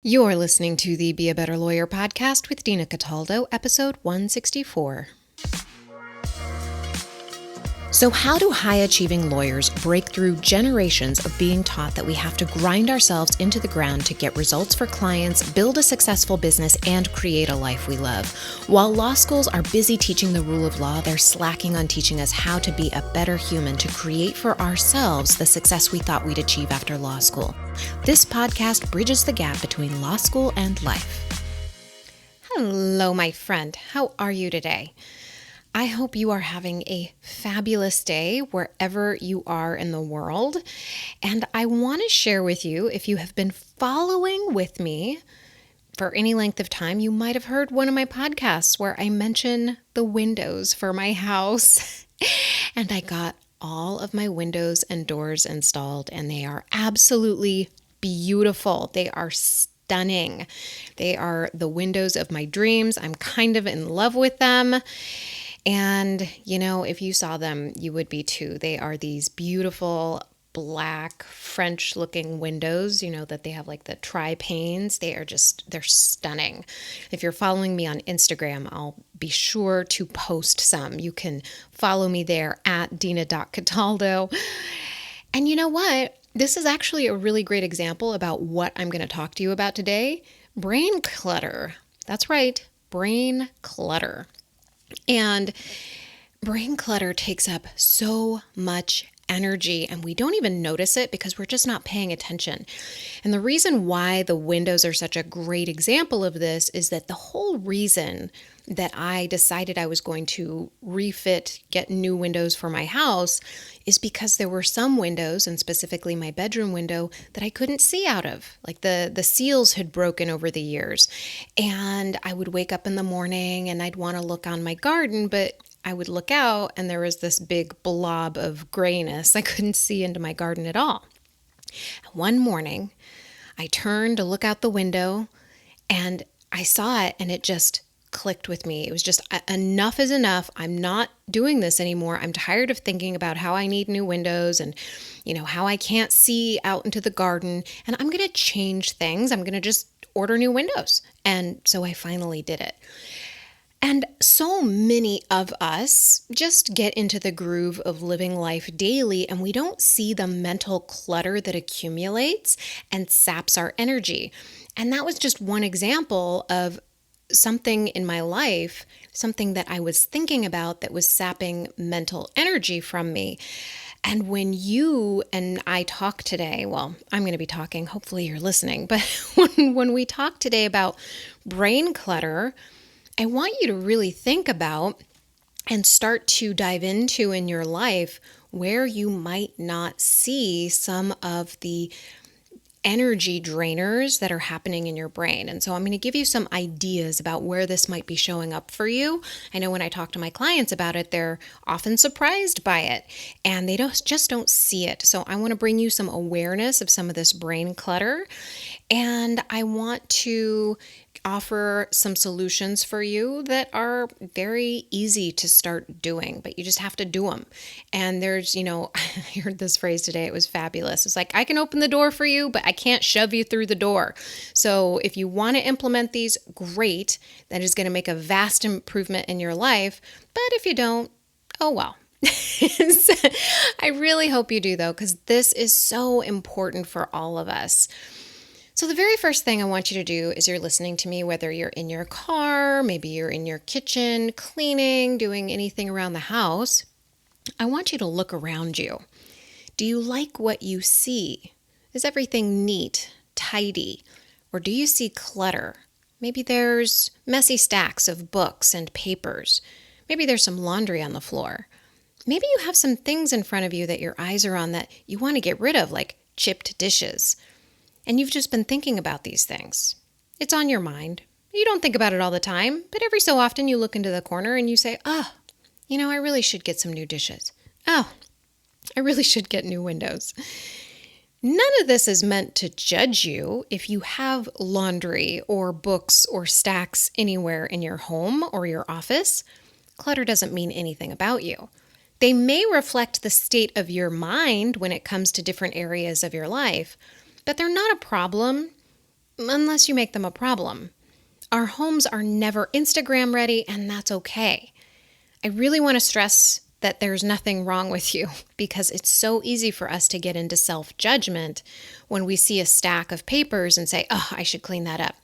You're listening to the Be a Better Lawyer podcast with Dina Cataldo, episode 164. So how do high-achieving lawyers break through generations of being taught that we have to grind ourselves into the ground to get results for clients, build a successful business, and create a life we love? While law schools are busy teaching the rule of law, they're slacking on teaching us how to be a better human to create for ourselves the success we thought we'd achieve after law school. This podcast bridges the gap between law school and life. Hello, my friend. How are you today? I hope you are having a fabulous day wherever you are in the world. And I want to share with you, if you have been following with me for any length of time, you might have heard one of my podcasts where I mention the windows for my house. And I got all of my windows and doors installed, and they are absolutely beautiful. They are stunning. They are the windows of my dreams. I'm kind of in love with them. And, if you saw them, you would be too. They are these beautiful black French looking windows, that they have like the tri-panes. They're stunning. If you're following me on Instagram, I'll be sure to post some. You can follow me there at Dina.Cataldo. And you know what? This is actually a really great example about what I'm going to talk to you about today. Brain clutter. That's right. Brain clutter. And brain clutter takes up so much energy, and we don't even notice it because we're just not paying attention. And the reason why the windows are such a great example of this is that the whole reason that I decided I was going to get new windows for my house is because there were some windows, and specifically my bedroom window, that I couldn't see out of. Like the seals had broken over the years. And I would wake up in the morning and I'd want to look on my garden, but I would look out and there was this big blob of grayness. I couldn't see into my garden at all. One morning, I turned to look out the window and I saw it, and it just clicked with me. It was just, enough is enough. I'm not doing this anymore. I'm tired of thinking about how I need new windows and, how I can't see out into the garden. And I'm going to change things. I'm going to just order new windows. And so I finally did it. And so many of us just get into the groove of living life daily, and we don't see the mental clutter that accumulates and saps our energy. And that was just one example of something in my life, something that I was thinking about that was sapping mental energy from me. And when you and I talk today, well, I'm going to be talking, hopefully you're listening, but when we talk today about brain clutter, I want you to really think about and start to dive into in your life where you might not see some of the energy drainers that are happening in your brain. And so I'm going to give you some ideas about where this might be showing up for you. I know when I talk to my clients about it, they're often surprised by it and they just don't see it. So I want to bring you some awareness of some of this brain clutter, and I want to offer some solutions for you that are very easy to start doing, but you just have to do them. And there's, I heard this phrase today. It was fabulous. It's like, I can open the door for you, but I can't shove you through the door. So if you want to implement these, great. That is going to make a vast improvement in your life. But if you don't, oh well. I really hope you do, though, because this is so important for all of us. So the very first thing I want you to do is you're listening to me, whether you're in your car, maybe you're in your kitchen, cleaning, doing anything around the house. I want you to look around you. Do you like what you see? Is everything neat, tidy? Or do you see clutter? Maybe there's messy stacks of books and papers. Maybe there's some laundry on the floor. Maybe you have some things in front of you that your eyes are on that you want to get rid of, like chipped dishes. And you've just been thinking about these things. It's on your mind. You don't think about it all the time, but every so often you look into the corner and you say, I really should get some new dishes. Oh, I really should get new windows. None of this is meant to judge you if you have laundry or books or stacks anywhere in your home or your office. Clutter doesn't mean anything about you. They may reflect the state of your mind when it comes to different areas of your life, but they're not a problem. unless you make them a problem. Our homes are never Instagram ready, and that's okay. I really want to stress that there's nothing wrong with you because it's so easy for us to get into self-judgment when we see a stack of papers and say, oh, I should clean that up.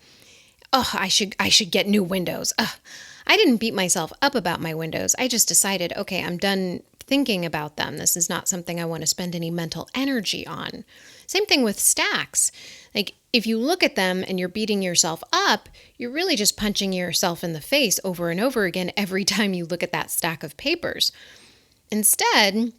Oh, I should get new windows. I didn't beat myself up about my windows. I just decided, okay, I'm done thinking about them. This is not something I want to spend any mental energy on. Same thing with stacks. Like if you look at them and you're beating yourself up, you're really just punching yourself in the face over and over again every time you look at that stack of papers. Instead,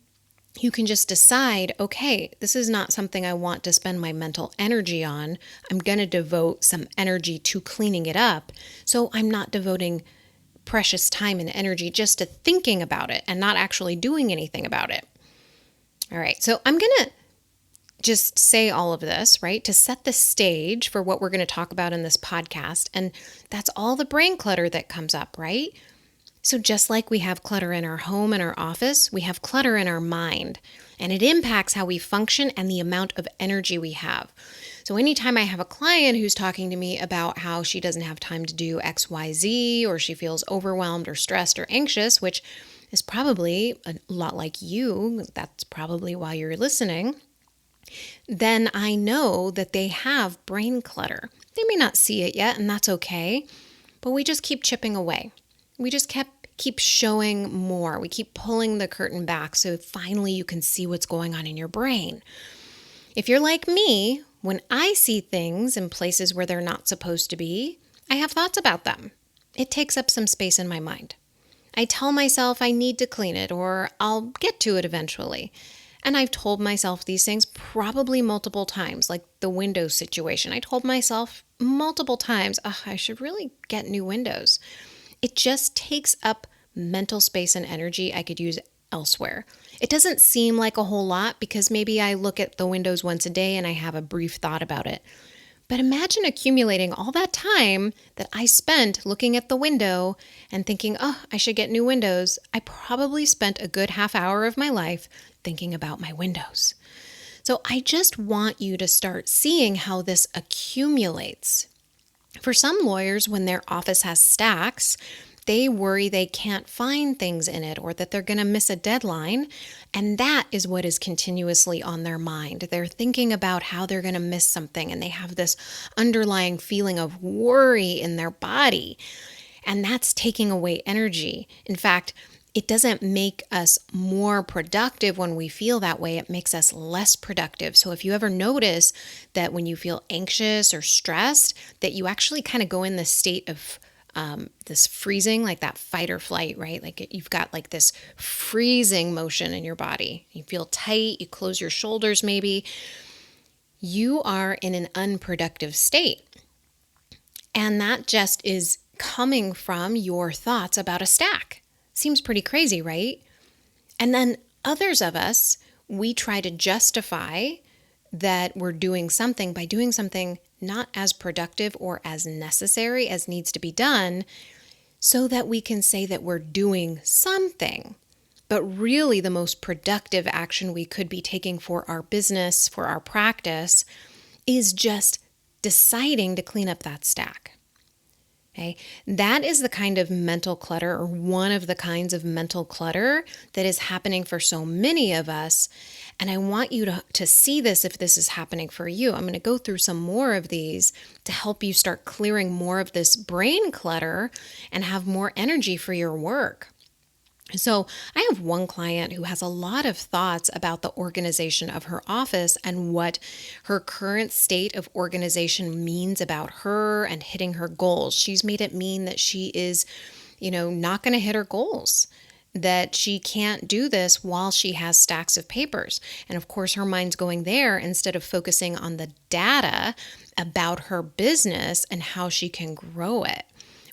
you can just decide, okay, this is not something I want to spend my mental energy on. I'm going to devote some energy to cleaning it up. So I'm not devoting precious time and energy just to thinking about it and not actually doing anything about it. All right, so I'm going to just say all of this, right, to set the stage for what we're going to talk about in this podcast. And that's all the brain clutter that comes up, right? So just like we have clutter in our home and our office, we have clutter in our mind, and it impacts how we function and the amount of energy we have. So anytime I have a client who's talking to me about how she doesn't have time to do X, Y, Z, or she feels overwhelmed or stressed or anxious, which is probably a lot like you, that's probably why you're listening, then I know that they have brain clutter. They may not see it yet, and that's okay, but we just keep chipping away. We just keep showing more. We keep pulling the curtain back so finally you can see what's going on in your brain. If you're like me, when I see things in places where they're not supposed to be, I have thoughts about them. It takes up some space in my mind. I tell myself I need to clean it or I'll get to it eventually. And I've told myself these things probably multiple times, like the window situation. I told myself multiple times, I should really get new windows. It just takes up mental space and energy I could use elsewhere. It doesn't seem like a whole lot because maybe I look at the windows once a day and I have a brief thought about it. But imagine accumulating all that time that I spent looking at the window and thinking, I should get new windows. I probably spent a good half hour of my life thinking about my windows. So I just want you to start seeing how this accumulates. For some lawyers, when their office has stacks, they worry they can't find things in it or that they're going to miss a deadline. And that is what is continuously on their mind. They're thinking about how they're going to miss something, and they have this underlying feeling of worry in their body. And that's taking away energy. In fact, it doesn't make us more productive when we feel that way. It makes us less productive. So if you ever notice that when you feel anxious or stressed, that you actually kind of go in this state of this freezing, like that fight or flight, right? Like you've got like this freezing motion in your body. You feel tight, you close your shoulders maybe. You are in an unproductive state. And that just is coming from your thoughts about a stack. Seems pretty crazy, right? And then others of us, we try to justify that we're doing something by doing something not as productive or as necessary as needs to be done so that we can say that we're doing something. But really the most productive action we could be taking for our business, for our practice, is just deciding to clean up that stack. Okay, that is the kind of mental clutter, or one of the kinds of mental clutter that is happening for so many of us. And I want you to see this if this is happening for you. I'm going to go through some more of these to help you start clearing more of this brain clutter and have more energy for your work. So I have one client who has a lot of thoughts about the organization of her office and what her current state of organization means about her and hitting her goals. She's made it mean that she is, not going to hit her goals, that she can't do this while she has stacks of papers. And of course, her mind's going there instead of focusing on the data about her business and how she can grow it.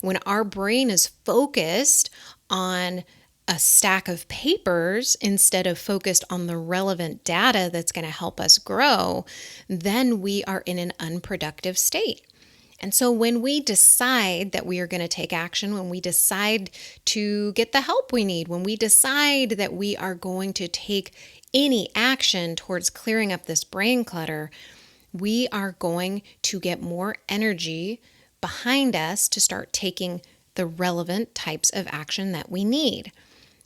When our brain is focused on a stack of papers instead of focused on the relevant data that's going to help us grow, then we are in an unproductive state. And so when we decide that we are going to take action, when we decide to get the help we need, when we decide that we are going to take any action towards clearing up this brain clutter, we are going to get more energy behind us to start taking the relevant types of action that we need.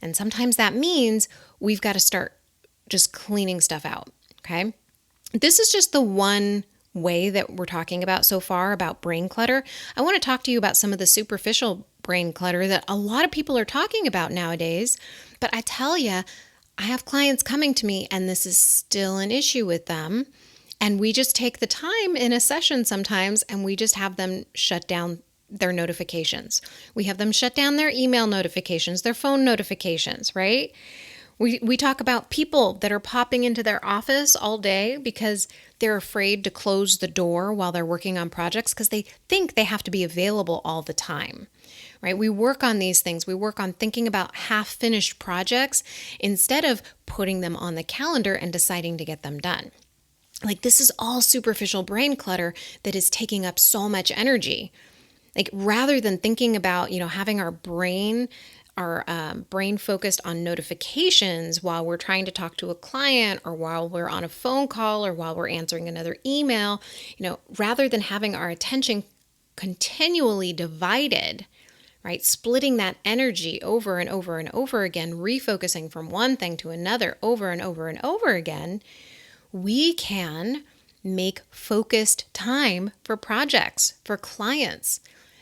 And sometimes that means we've got to start just cleaning stuff out, okay? This is just the one way that we're talking about so far about brain clutter. I want to talk to you about some of the superficial brain clutter that a lot of people are talking about nowadays. But I tell you, I have clients coming to me and this is still an issue with them. And we just take the time in a session sometimes and we just have them shut down their notifications. We have them shut down their email notifications, their phone notifications, right? We talk about people that are popping into their office all day because they're afraid to close the door while they're working on projects because they think they have to be available all the time, right? We work on these things. We work on thinking about half-finished projects instead of putting them on the calendar and deciding to get them done. Like, this is all superficial brain clutter that is taking up so much energy. Like, rather than thinking about, having our brain focused on notifications while we're trying to talk to a client or while we're on a phone call or while we're answering another email, rather than having our attention continually divided, right? Splitting that energy over and over and over again, refocusing from one thing to another over and over and over again, we can make focused time for projects, for clients.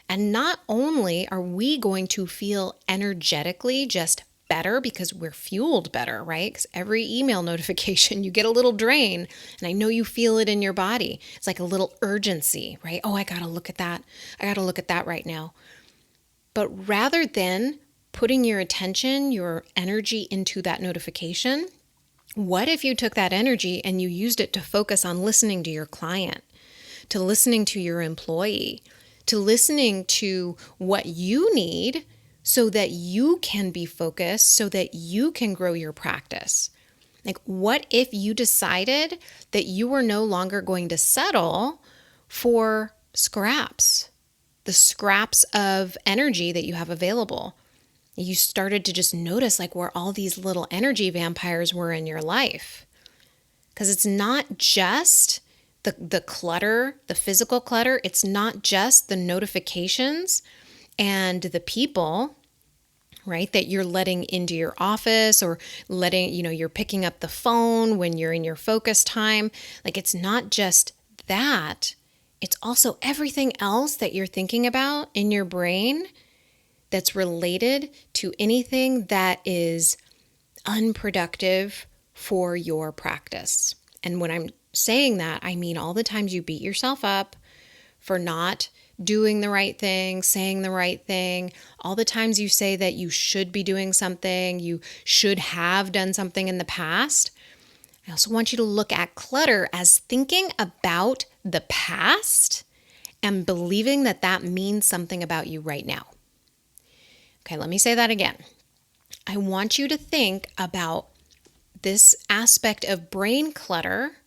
And not only are we going to feel energetically just better because we're fueled better, right? Because every email notification, you get a little drain, and I know you feel it in your body. It's like a little urgency, right? Oh, I got to look at that. I got to look at that right now. But rather than putting your attention, your energy into that notification, what if you took that energy and you used it to focus on listening to your client, to listening to your employee, to listening to what you need so that you can be focused, so that you can grow your practice? Like, what if you decided that you were no longer going to settle for scraps, the scraps of energy that you have available? You started to just notice like where all these little energy vampires were in your life. Because it's not just the clutter, the physical clutter. It's not just the notifications and the people, right, that you're letting into your office or you're picking up the phone when you're in your focus time. Like, it's not just that. It's also everything else that you're thinking about in your brain that's related to anything that is unproductive for your practice. And when I'm saying that, I mean all the times you beat yourself up for not doing the right thing, saying the right thing, all the times you say that you should be doing something, you should have done something in the past. I also want you to look at clutter as thinking about the past and believing that that means something about you right now. Okay, let me say that again. I want you to think about this aspect of brain clutter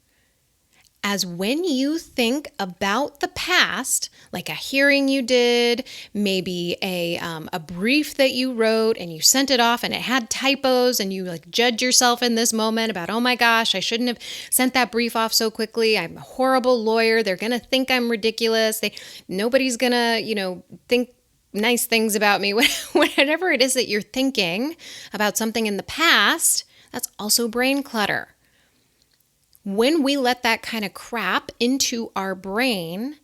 as when you think about the past, like a hearing you did, maybe a brief that you wrote and you sent it off and it had typos and you like judge yourself in this moment about, oh my gosh, I shouldn't have sent that brief off so quickly. I'm a horrible lawyer. They're going to think I'm ridiculous. Nobody's going to, think nice things about me. Whatever it is that you're thinking about something in the past, that's also brain clutter. When we let that kind of crap into our brain,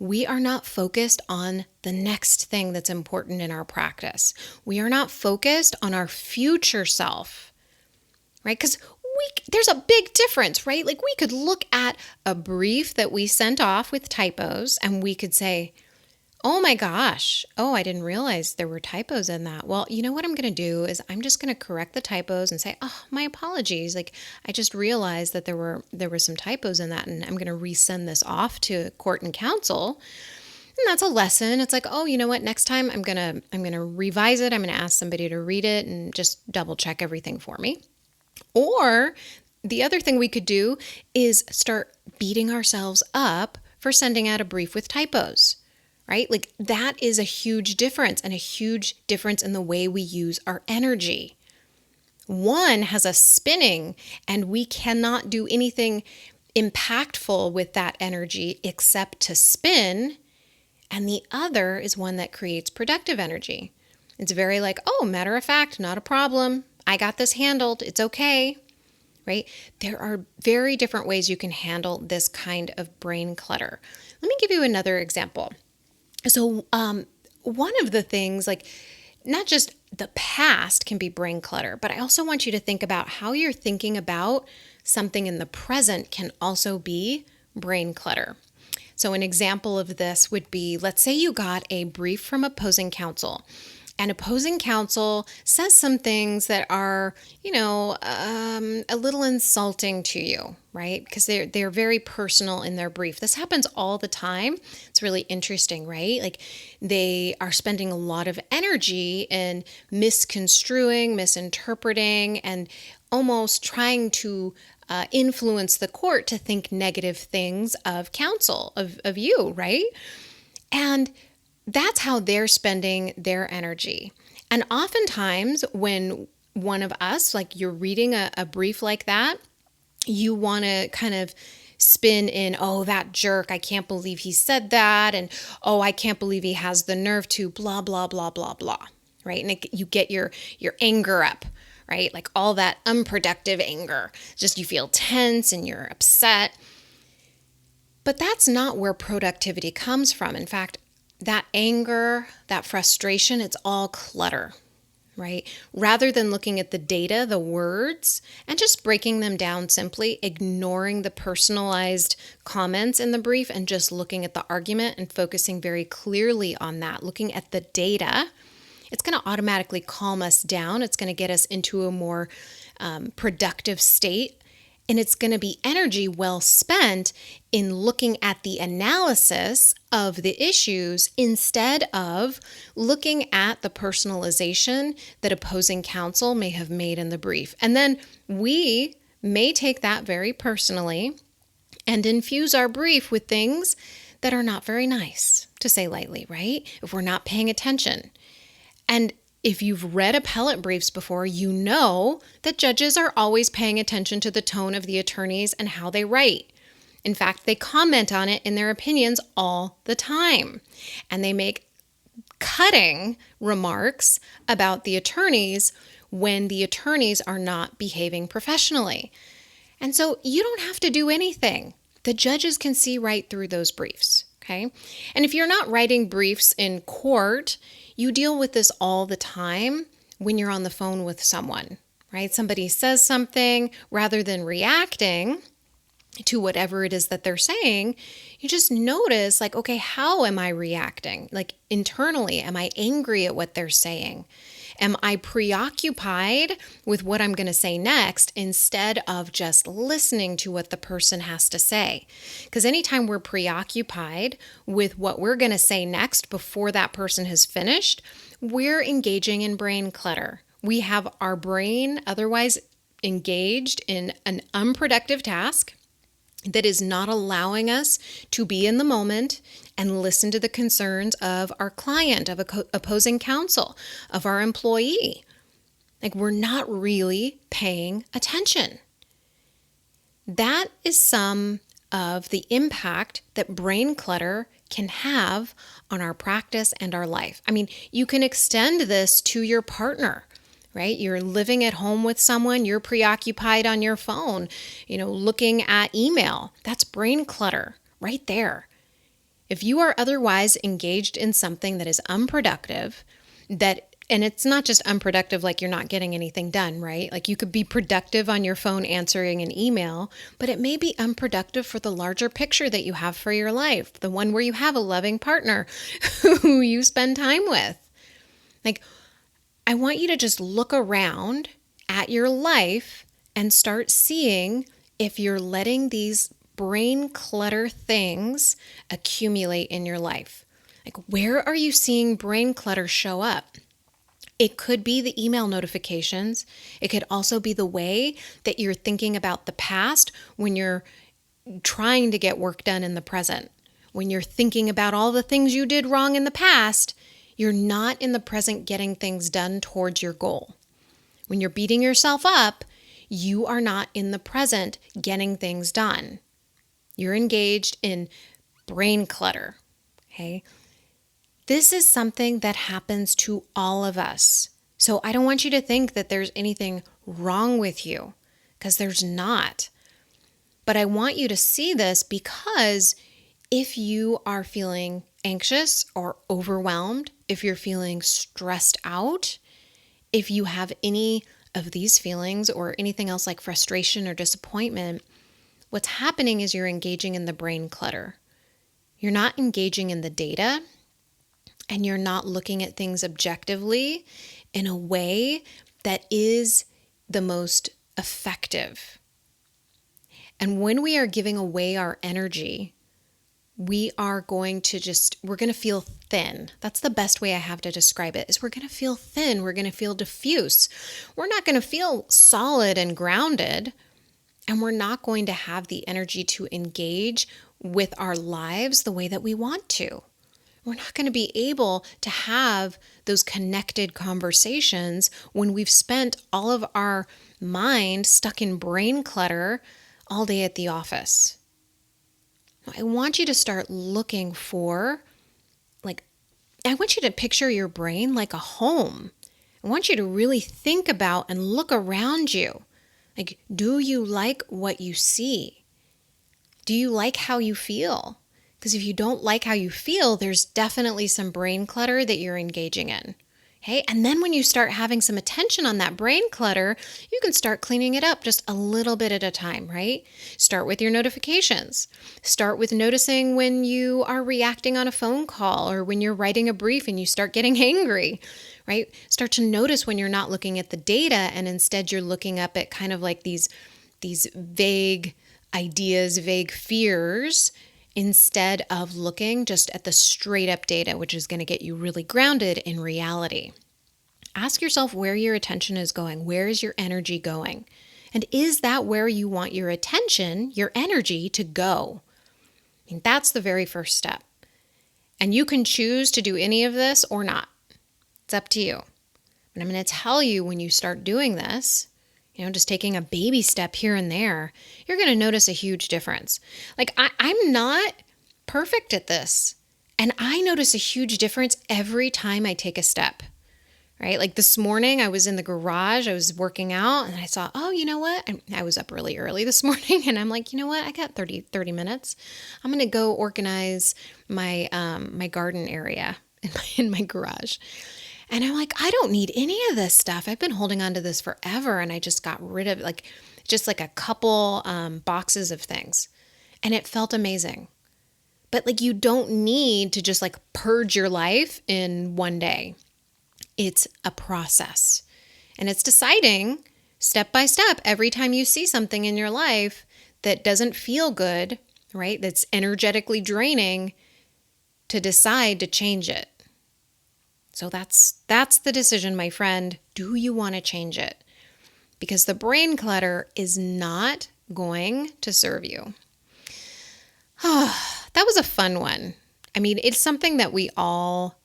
we are not focused on the next thing that's important in our practice. We are not focused on our future self, right? Because there's a big difference, right? Like, we could look at a brief that we sent off with typos and we could say, oh my gosh, I didn't realize there were typos in that. Well, you know what I'm going to do is I'm just going to correct the typos and say, oh, my apologies. Like, I just realized that there were some typos in that, and I'm going to resend this off to court and counsel. And that's a lesson. It's like, oh, you know what? Next time I'm going to revise it. I'm going to ask somebody to read it and just double check everything for me. Or the other thing we could do is start beating ourselves up for sending out a brief with typos. Right? Like, that is a huge difference, and a huge difference in the way we use our energy. One has us spinning, and we cannot do anything impactful with that energy except to spin, and the other is one that creates productive energy. It's very like, oh, matter of fact, not a problem. I got this handled. It's okay, right? There are very different ways you can handle this kind of brain clutter. Let me give you another example. So one of the things, like not just the past can be brain clutter, but I also want you to think about how you're thinking about something in the present can also be brain clutter. So an example of this would be, let's say you got a brief from opposing counsel, and opposing counsel says some things that are, a little insulting to you, right? Because they're very personal in their brief. This happens all the time. It's really interesting, right? Like they are spending a lot of energy in misconstruing, misinterpreting, and almost trying to influence the court to think negative things of counsel, of you, right? And that's how they're spending their energy. And oftentimes when one of us, like you're reading a brief like that, you want to kind of spin in, oh, that jerk, I can't believe he said that. And, oh, I can't believe he has the nerve to blah, blah, blah, blah, blah, right? And you get your anger up, right? Like all that unproductive anger. Just you feel tense and you're upset. But that's not where productivity comes from. In fact, that anger, that frustration, it's all clutter, right? Rather than looking at the data, the words, and just breaking them down simply, ignoring the personalized comments in the brief and just looking at the argument and focusing very clearly on that, looking at the data, it's going to automatically calm us down. It's going to get us into a more productive state. And it's going to be energy well spent in looking at the analysis of the issues instead of looking at the personalization that opposing counsel may have made in the brief. And then we may take that very personally and infuse our brief with things that are not very nice, to say lightly, right? If we're not paying attention. And if you've read appellate briefs before, you know that judges are always paying attention to the tone of the attorneys and how they write. In fact, they comment on it in their opinions all the time. And they make cutting remarks about the attorneys when the attorneys are not behaving professionally. And so you don't have to do anything. The judges can see right through those briefs, okay? And if you're not writing briefs in court, you deal with this all the time when you're on the phone with someone, right? Somebody says something, rather than reacting to whatever it is that they're saying, you just notice like, okay, how am I reacting? Like internally, am I angry at what they're saying? Am I preoccupied with what I'm going to say next instead of just listening to what the person has to say? Because anytime we're preoccupied with what we're going to say next before that person has finished, we're engaging in brain clutter. We have our brain otherwise engaged in an unproductive task that is not allowing us to be in the moment and listen to the concerns of our client, of opposing counsel, of our employee. Like we're not really paying attention. That is some of the impact that brain clutter can have on our practice and our life. I mean, you can extend this to your partner, right? You're living at home with someone, you're preoccupied on your phone, looking at email. That's brain clutter right there. If you are otherwise engaged in something that is unproductive, and it's not just unproductive like you're not getting anything done, right? Like you could be productive on your phone answering an email, but it may be unproductive for the larger picture that you have for your life, the one where you have a loving partner who you spend time with. Like, I want you to just look around at your life and start seeing if you're letting these brain clutter things accumulate in your life. Like, where are you seeing brain clutter show up? It could be the email notifications. It could also be the way that you're thinking about the past when you're trying to get work done in the present. When you're thinking about all the things you did wrong in the past, you're not in the present getting things done towards your goal. When you're beating yourself up, you are not in the present getting things done. You're engaged in brain clutter, okay? This is something that happens to all of us. So I don't want you to think that there's anything wrong with you, because there's not. But I want you to see this because if you are feeling anxious or overwhelmed, if you're feeling stressed out, if you have any of these feelings or anything else like frustration or disappointment, what's happening is you're engaging in the brain clutter. You're not engaging in the data, and you're not looking at things objectively in a way that is the most effective. And when we are giving away our energy, we're going to feel thin. That's the best way I have to describe it, is we're going to feel thin. We're going to feel diffuse. We're not going to feel solid and grounded, and we're not going to have the energy to engage with our lives the way that we want to. We're not going to be able to have those connected conversations when we've spent all of our mind stuck in brain clutter all day at the office. I want you to start looking for, I want you to picture your brain like a home. I want you to really think about and look around you. Do you like what you see? Do you like how you feel? Because if you don't like how you feel, there's definitely some brain clutter that you're engaging in. Okay? And then when you start having some attention on that brain clutter, you can start cleaning it up just a little bit at a time, right? Start with your notifications. Start with noticing when you are reacting on a phone call or when you're writing a brief and you start getting angry, right? Start to notice when you're not looking at the data and instead you're looking up at kind of like these vague ideas, vague fears, instead of looking just at the straight up data, which is going to get you really grounded in reality. Ask yourself where your attention is going. Where is your energy going? And is that where you want your attention, your energy to go? That's the very first step. And you can choose to do any of this or not. It's up to you. And I'm going to tell you, when you start doing this, just taking a baby step here and there, you're going to notice a huge difference. I'm not perfect at this. And I notice a huge difference every time I take a step, right? Like this morning, I was in the garage, I was working out, and I saw, oh, you know what? I was up really early this morning, and I'm like, you know what? I got 30 minutes. I'm going to go organize my my garden area in my garage. And I'm like, I don't need any of this stuff. I've been holding on to this forever. And I just got rid of just a couple boxes of things. And it felt amazing. But you don't need to just purge your life in one day. It's a process. And it's deciding step by step every time you see something in your life that doesn't feel good, right? That's energetically draining, to decide to change it. So that's the decision, my friend. Do you want to change it? Because the brain clutter is not going to serve you. That was a fun one. It's something that we all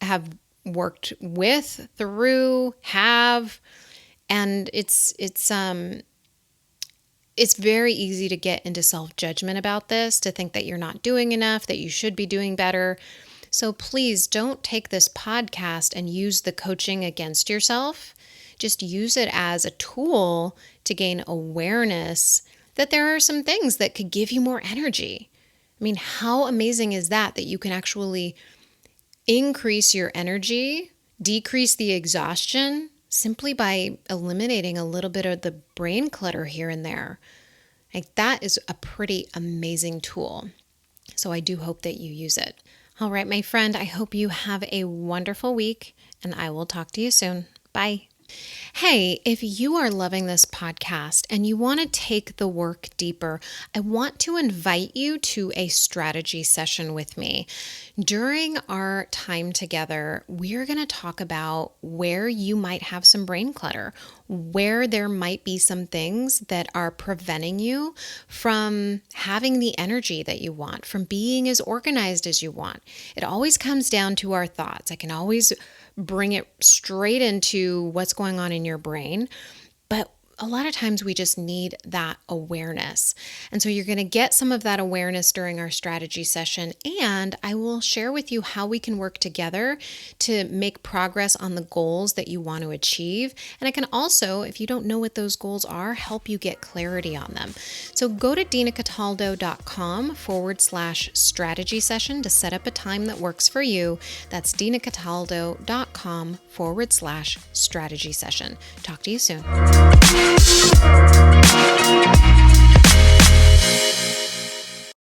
have worked with, through, and it's very easy to get into self-judgment about this, to think that you're not doing enough, that you should be doing better. So please don't take this podcast and use the coaching against yourself. Just use it as a tool to gain awareness that there are some things that could give you more energy. How amazing is that you can actually increase your energy, decrease the exhaustion, simply by eliminating a little bit of the brain clutter here and there. That is a pretty amazing tool. So I do hope that you use it. All right, my friend, I hope you have a wonderful week, and I will talk to you soon. Bye. Hey, if you are loving this podcast and you want to take the work deeper, I want to invite you to a strategy session with me. During our time together, we're going to talk about where you might have some brain clutter, where there might be some things that are preventing you from having the energy that you want, from being as organized as you want. It always comes down to our thoughts. I can always bring it straight into what's going on in your brain. But a lot of times we just need that awareness. And so you're going to get some of that awareness during our strategy session. And I will share with you how we can work together to make progress on the goals that you want to achieve. And I can also, if you don't know what those goals are, help you get clarity on them. So go to dinacataldo.com/strategy session to set up a time that works for you. That's dinacataldo.com/strategy session. Talk to you soon.